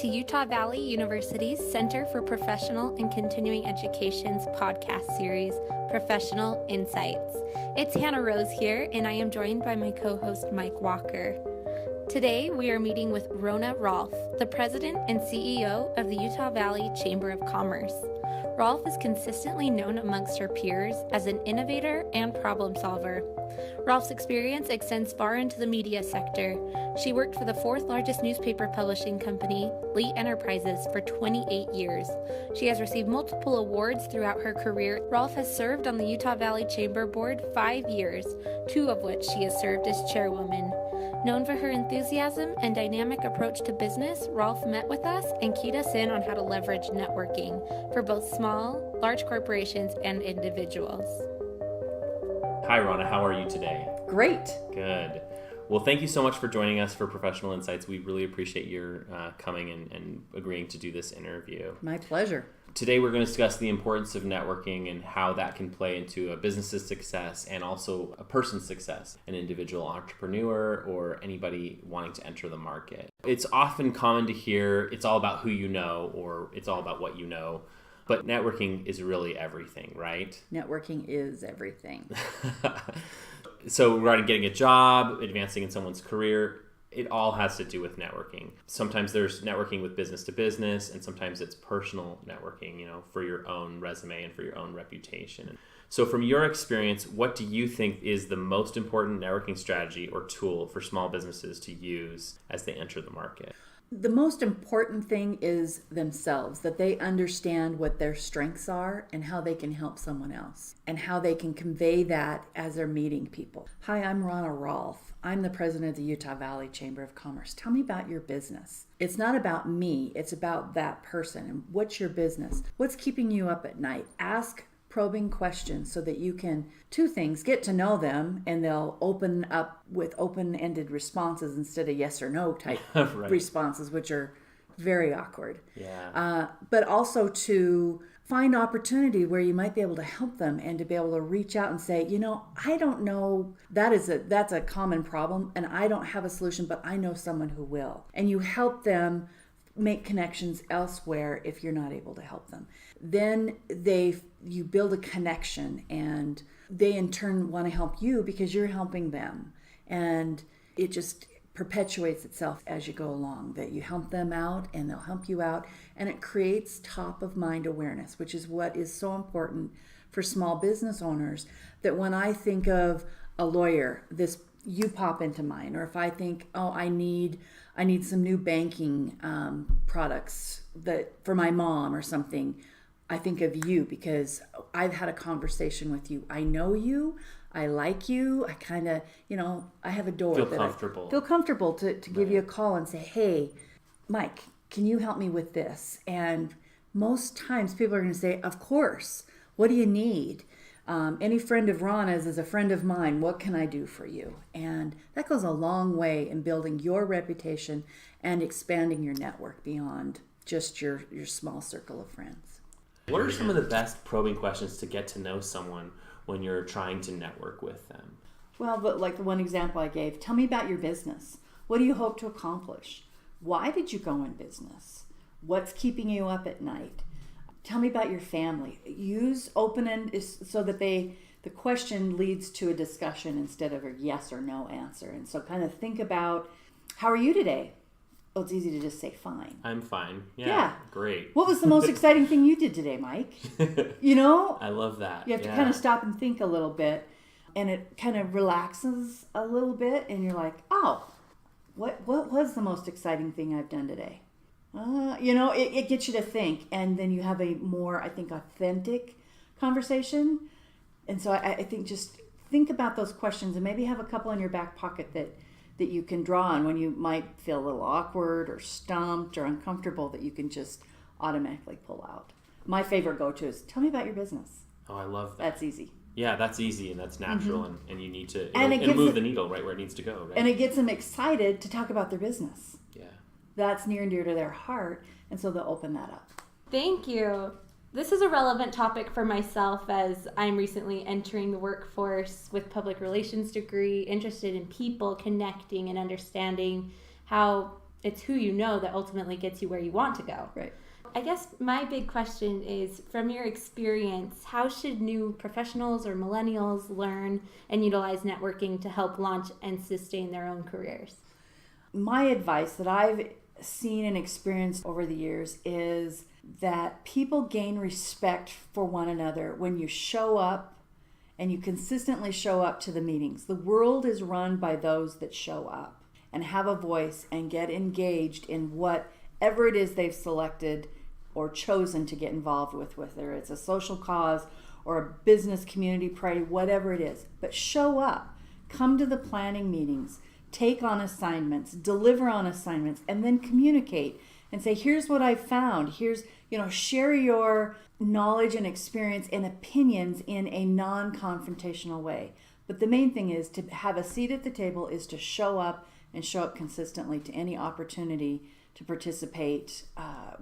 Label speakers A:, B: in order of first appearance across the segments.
A: to Utah Valley University's Center for Professional and Continuing Education's podcast series, Professional Insights. It's Hannah Rose here, and I am joined by my co-host Mike Walker. Today, we are meeting with Rona Rahlf, the president and CEO of the Utah Valley Chamber of Commerce. Rahlf is consistently known amongst her peers as an innovator and problem solver. Rahlf's experience extends far into the media sector. She worked for the fourth largest newspaper publishing company, Lee Enterprises, for 28 years. She has received multiple awards throughout her career. Rahlf has served on the Utah Valley Chamber Board 5 years, 2 of which she has served as chairwoman. Known for her enthusiasm and dynamic approach to business, Rahlf met with us and keyed us in on how to leverage networking for both small, large corporations and individuals.
B: Hi, Rona. How are you today?
C: Great.
B: Good. Well, thank you so much for joining us for Professional Insights. We really appreciate your coming and agreeing to do this interview.
C: My pleasure.
B: Today, we're going to discuss the importance of networking and how that can play into a business's success and also a person's success, an individual entrepreneur or anybody wanting to enter the market. It's often common to hear it's all about who you know or it's all about what you know, but networking is really everything, right?
C: Networking is everything.
B: So regarding getting a job, advancing in someone's career, it all has to do with networking. Sometimes there's networking with business to business, and sometimes it's personal networking, for your own resume and for your own reputation. So from your experience, what do you think is the most important networking strategy or tool for small businesses to use as they enter the market?
C: The most important thing is themselves, that they understand what their strengths are and how they can help someone else and how they can convey that as they're meeting people. Hi, I'm Rona Rahlf. I'm the president of the Utah Valley Chamber of Commerce. Tell me about your business. It's not about me, it's about that person. And what's your business? What's keeping you up at night? Ask probing questions so that you can, 2 things, get to know them, and they'll open up with open-ended responses instead of yes or no type
B: right.
C: responses, which are very awkward.
B: Yeah.
C: But also to find opportunity where you might be able to help them and to be able to reach out and say, I don't know, that's a common problem and I don't have a solution, but I know someone who will. And you help them make connections elsewhere if you're not able to help them. Then you build a connection and they in turn want to help you because you're helping them. And it just perpetuates itself as you go along, that you help them out and they'll help you out. And it creates top of mind awareness, which is what is so important for small business owners, that when I think of a lawyer, you pop into mind. Or if I think, I need some new banking products that for my mom or something, I think of you because I've had a conversation with you. I know you. I like you. I kind of, I have a door.
B: Feel comfortable
C: to give you a call and say, hey, Mike, can you help me with this? And most times people are going to say, of course. What do you need? Any friend of Rona's is a friend of mine. What can I do for you? And that goes a long way in building your reputation and expanding your network beyond just your small circle of friends.
B: What are some of the best probing questions to get to know someone when you're trying to network with them?
C: Well, but like the one example I gave, tell me about your business. What do you hope to accomplish? Why did you go in business? What's keeping you up at night? Tell me about your family. Use open-end so that the question leads to a discussion instead of a yes or no answer. And so kind of think about, how are you today? Well, it's easy to just say fine.
B: I'm fine. Yeah. Great.
C: What was the most exciting thing you did today, Mike?
B: I love that.
C: You have to kind of stop and think a little bit, and it kind of relaxes a little bit, and you're like, what was the most exciting thing I've done today? It gets you to think, and then you have a more, I think, authentic conversation. And so I think just think about those questions and maybe have a couple in your back pocket that you can draw on when you might feel a little awkward or stumped or uncomfortable, that you can just automatically pull out. My favorite go-to is, tell me about your business.
B: Oh, I love that.
C: That's easy.
B: Yeah, that's easy and that's natural, and you need to it'll move the needle right where it needs to go. Right?
C: And it gets them excited to talk about their business.
B: Yeah.
C: That's near and dear to their heart, and so they'll open that up.
A: Thank you. This is a relevant topic for myself as I'm recently entering the workforce with public relations degree, interested in people, connecting and understanding how it's who you know that ultimately gets you where you want to go.
C: Right.
A: I guess my big question is, from your experience, how should new professionals or millennials learn and utilize networking to help launch and sustain their own careers?
C: My advice that I've seen and experienced over the years is that people gain respect for one another when you show up and you consistently show up to the meetings. The world is run by those that show up and have a voice and get engaged in whatever it is they've selected or chosen to get involved with, whether it's a social cause or a business community priority, whatever it is. But show up, come to the planning meetings, take on assignments, deliver on assignments, and then communicate and say, here's what I've found. Here's, share your knowledge and experience and opinions in a non-confrontational way. But the main thing is to have a seat at the table, is to show up and show up consistently to any opportunity to participate.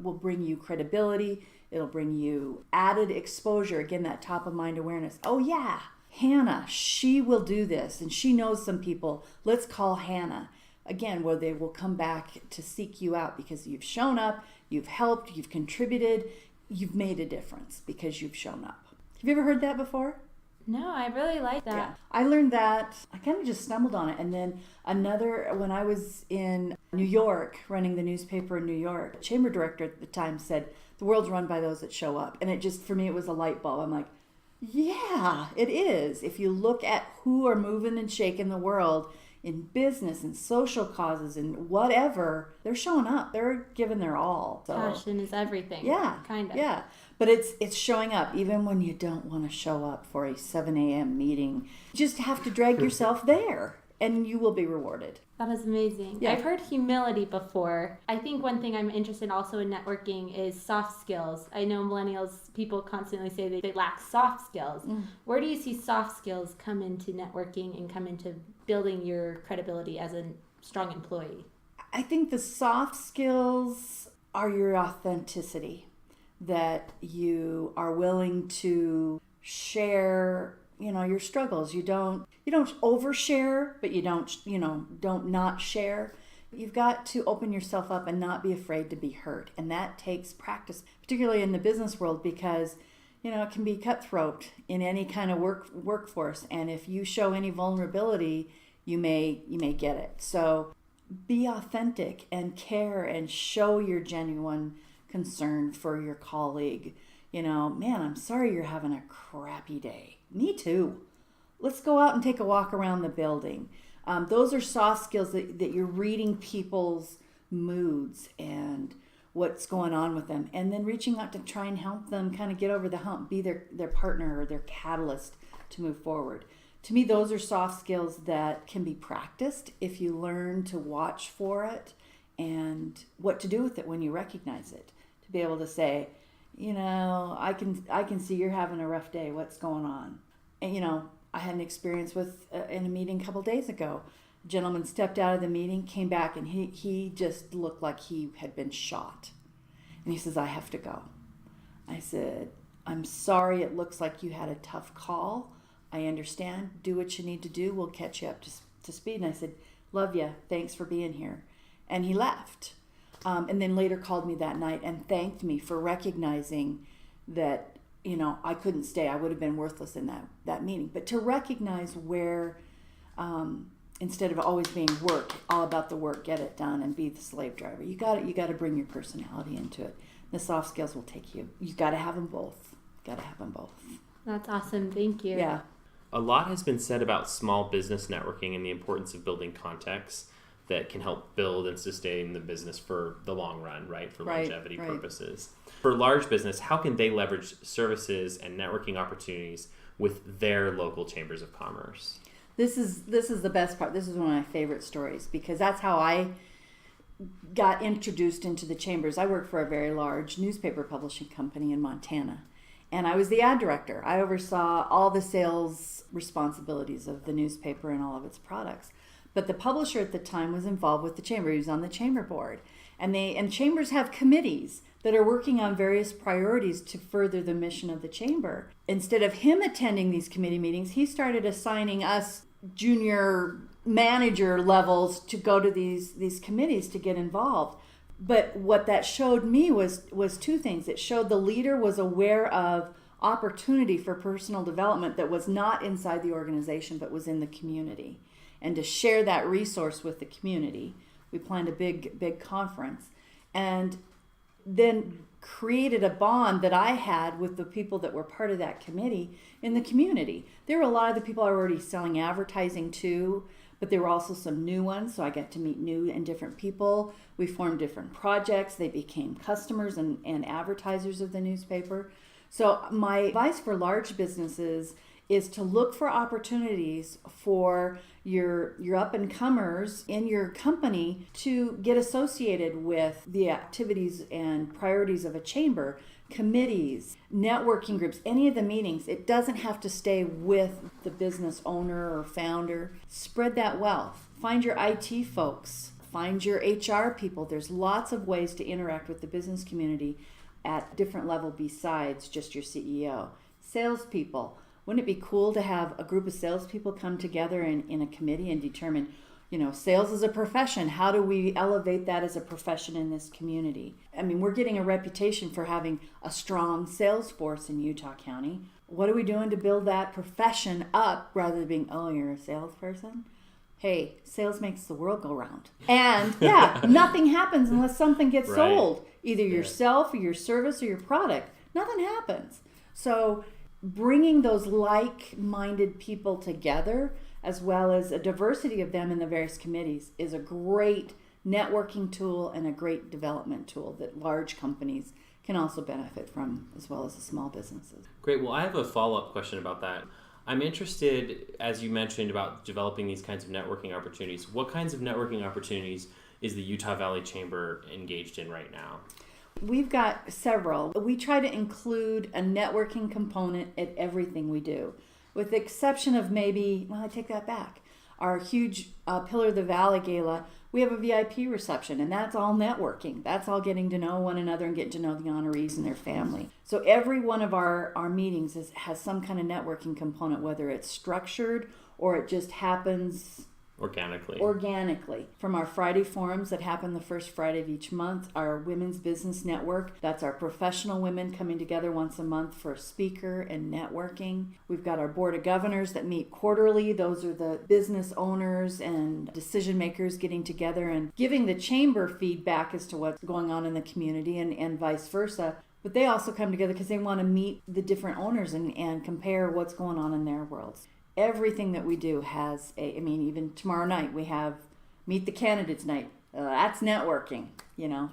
C: Will bring you credibility. It'll bring you added exposure. Again, that top of mind awareness. Oh yeah, Hannah, she will do this and she knows some people. Let's call Hannah. Again, where they will come back to seek you out because you've shown up, you've helped, you've contributed, you've made a difference because you've shown up. Have you ever heard that before?
A: No, I really like that.
C: Yeah. I learned that. I kind of just stumbled on it. And then when I was in New York, running the newspaper in New York, the chamber director at the time said, the world's run by those that show up. And it just, for me, it was a light bulb. I'm like, yeah, it is. If you look at who are moving and shaking the world in business and social causes and whatever, they're showing up. They're giving their all. So,
A: passion is everything.
C: Yeah.
A: Kind of.
C: Yeah. But it's showing up even when you don't want to show up for a 7 a.m. meeting. You just have to drag yourself there and you will be rewarded.
A: That is amazing. Yeah. I've heard humility before. I think one thing I'm interested also in networking is soft skills. I know millennials, people constantly say they lack soft skills. Where do you see soft skills come into networking and come into building your credibility as a strong employee?
C: I think the soft skills are your authenticity, that you are willing to share, your struggles. You don't overshare, but you don't not share. You've got to open yourself up and not be afraid to be hurt. And that takes practice, particularly in the business world, because it can be cutthroat in any kind of workforce. And if you show any vulnerability, you may get it. So be authentic and care and show your genuine concern for your colleague. Man, I'm sorry you're having a crappy day. Me too. Let's go out and take a walk around the building. Those are soft skills that you're reading people's moods and what's going on with them, and then reaching out to try and help them kind of get over the hump, be their partner or their catalyst to move forward. To me, those are soft skills that can be practiced if you learn to watch for it and what to do with it when you recognize it. To be able to say, I can see you're having a rough day. What's going on? And, I had an experience with in a meeting a couple days ago. A gentleman stepped out of the meeting, came back, and he just looked like he had been shot. And he says, I have to go. I said, I'm sorry. It looks like you had a tough call. I understand. Do what you need to do. We'll catch you up to speed. And I said, love you. Thanks for being here. And he left. And then later called me that night and thanked me for recognizing that, I couldn't stay. I would have been worthless in that meeting. But to recognize where, instead of always being work, all about the work, get it done and be the slave driver. You got to bring your personality into it. The soft skills will take you. You've got to have them both.
A: That's awesome. Thank you.
C: Yeah.
B: A lot has been said about small business networking and the importance of building contacts that can help build and sustain the business for the long run, right? For longevity purposes. For large business, how can they leverage services and networking opportunities with their local chambers of commerce?
C: This is the best part. This is one of my favorite stories because that's how I got introduced into the chambers. I worked for a very large newspaper publishing company in Montana, and I was the ad director. I oversaw all the sales responsibilities of the newspaper and all of its products. But the publisher at the time was involved with the chamber. He was on the chamber board. And chambers have committees that are working on various priorities to further the mission of the chamber. Instead of him attending these committee meetings, he started assigning us junior manager levels to go to these committees to get involved. But what that showed me was two things. It showed the leader was aware of opportunity for personal development that was not inside the organization but was in the community, and to share that resource with the community. We planned a big conference and then created a bond that I had with the people that were part of that committee in the community. There were a lot of the people I were already selling advertising to, but there were also some new ones, so I got to meet new and different people. We formed different projects. They became customers and advertisers of the newspaper. So my advice for large businesses is to look for opportunities for your up-and-comers in your company to get associated with the activities and priorities of a chamber, committees, networking groups, any of the meetings. It doesn't have to stay with the business owner or founder. Spread that wealth. Find your IT folks. Find your HR people. There's lots of ways to interact with the business community at different level besides just your CEO. Salespeople. Wouldn't it be cool to have a group of salespeople come together in a committee and determine, sales is a profession. How do we elevate that as a profession in this community? I mean, we're getting a reputation for having a strong sales force in Utah County. What are we doing to build that profession up rather than being, oh, you're a salesperson? Hey, sales makes the world go round. And nothing happens unless something gets sold. Either yourself or your service or your product. Nothing happens. So bringing those like-minded people together, as well as a diversity of them in the various committees, is a great networking tool and a great development tool that large companies can also benefit from, as well as the small businesses.
B: Great. Well, I have a follow-up question about that. I'm interested, as you mentioned, about developing these kinds of networking opportunities. What kinds of networking opportunities is the Utah Valley Chamber engaged in right now?
C: We've got several. We try to include a networking component at everything we do, with the exception of I take that back. Our huge Pillar of the Valley Gala, we have a VIP reception, and that's all networking. That's all getting to know one another and getting to know the honorees and their family. So every one of our meetings has some kind of networking component, whether it's structured or it just happens organically. From our Friday forums that happen the first Friday of each month, our Women's Business Network, that's our professional women coming together once a month for a speaker and networking. We've got our Board of Governors that meet quarterly. Those are the business owners and decision makers getting together and giving the chamber feedback as to what's going on in the community and vice versa. But they also come together because they want to meet the different owners and compare what's going on in their worlds. Everything that we do has even tomorrow night we have Meet the Candidates night. That's networking,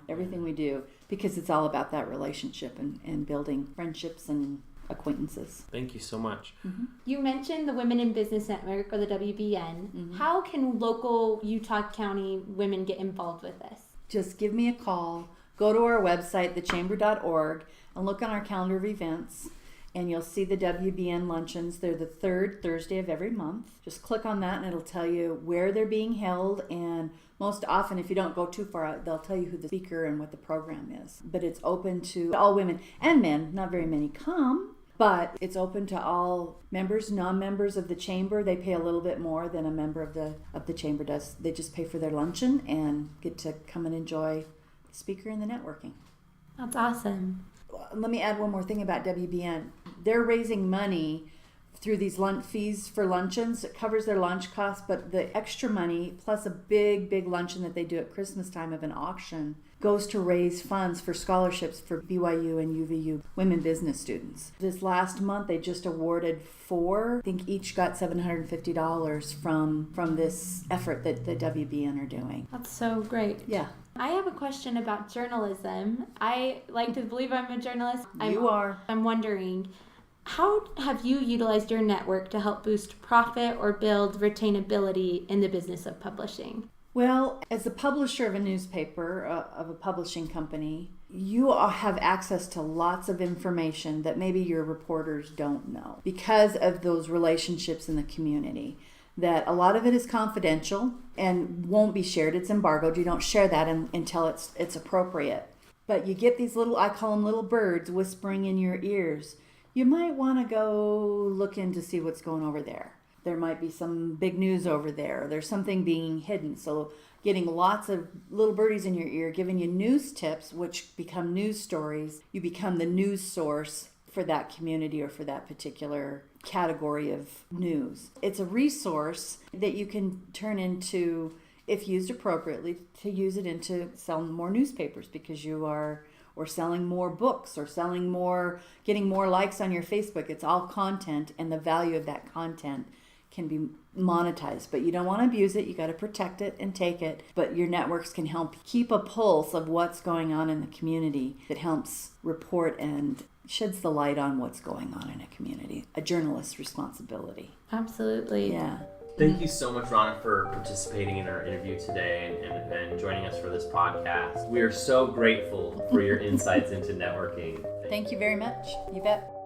C: everything we do, because it's all about that relationship and building friendships and acquaintances.
B: Thank you so much.
C: Mm-hmm.
A: You mentioned the Women in Business Network, or the WBN. Mm-hmm. How can local Utah County women get involved with this?
C: Just give me a call. Go to our website, thechamber.org, and look on our calendar of events. And you'll see the WBN luncheons. They're the third Thursday of every month. Just click on that and it'll tell you where they're being held. And most often, if you don't go too far out, they'll tell you who the speaker and what the program is. But it's open to all women and men. Not very many come, but it's open to all members, non-members of the chamber. They pay a little bit more than a member of the chamber does. They just pay for their luncheon and get to come and enjoy the speaker and the networking.
A: That's awesome.
C: Let me add one more thing about WBN. They're raising money through these fees for luncheons. It covers their lunch costs, but the extra money, plus a big luncheon that they do at Christmas time of an auction, goes to raise funds for scholarships for BYU and UVU women business students. This last month, they just awarded 4. I think each got $750 from this effort that the WBN are doing.
A: That's so great.
C: Yeah.
A: I have a question about journalism. I like to believe I'm a journalist.
C: You are.
A: I'm wondering, how have you utilized your network to help boost profit or build retainability in the business of publishing?
C: Well, as a publisher of a newspaper, of a publishing company, you have access to lots of information that maybe your reporters don't know because of those relationships in the community. That a lot of it is confidential and won't be shared. It's embargoed. You don't share that until it's appropriate. But you get these I call them little birds, whispering in your ears. You might want to go look in to see what's going over there. there might be some big news over there. There's something being hidden. So getting lots of little birdies in your ear, giving you news tips, which become news stories. You become the news source for that community or for that particular category of news. It's a resource that you can turn into, if used appropriately, to use it into selling more newspapers, because you are, or selling more books, or selling more, getting more likes on your Facebook. It's all content, and the value of that content can be monetized, but you don't want to abuse it. You got to protect it and take it. But your networks can help keep a pulse of what's going on in the community. That helps report and sheds the light on what's going on in a community. A journalist's responsibility.
A: Absolutely.
C: Yeah.
B: Thank you so much, Rona, for participating in our interview today and joining us for this podcast. We are so grateful for your insights into networking.
C: Thank you very much. You bet.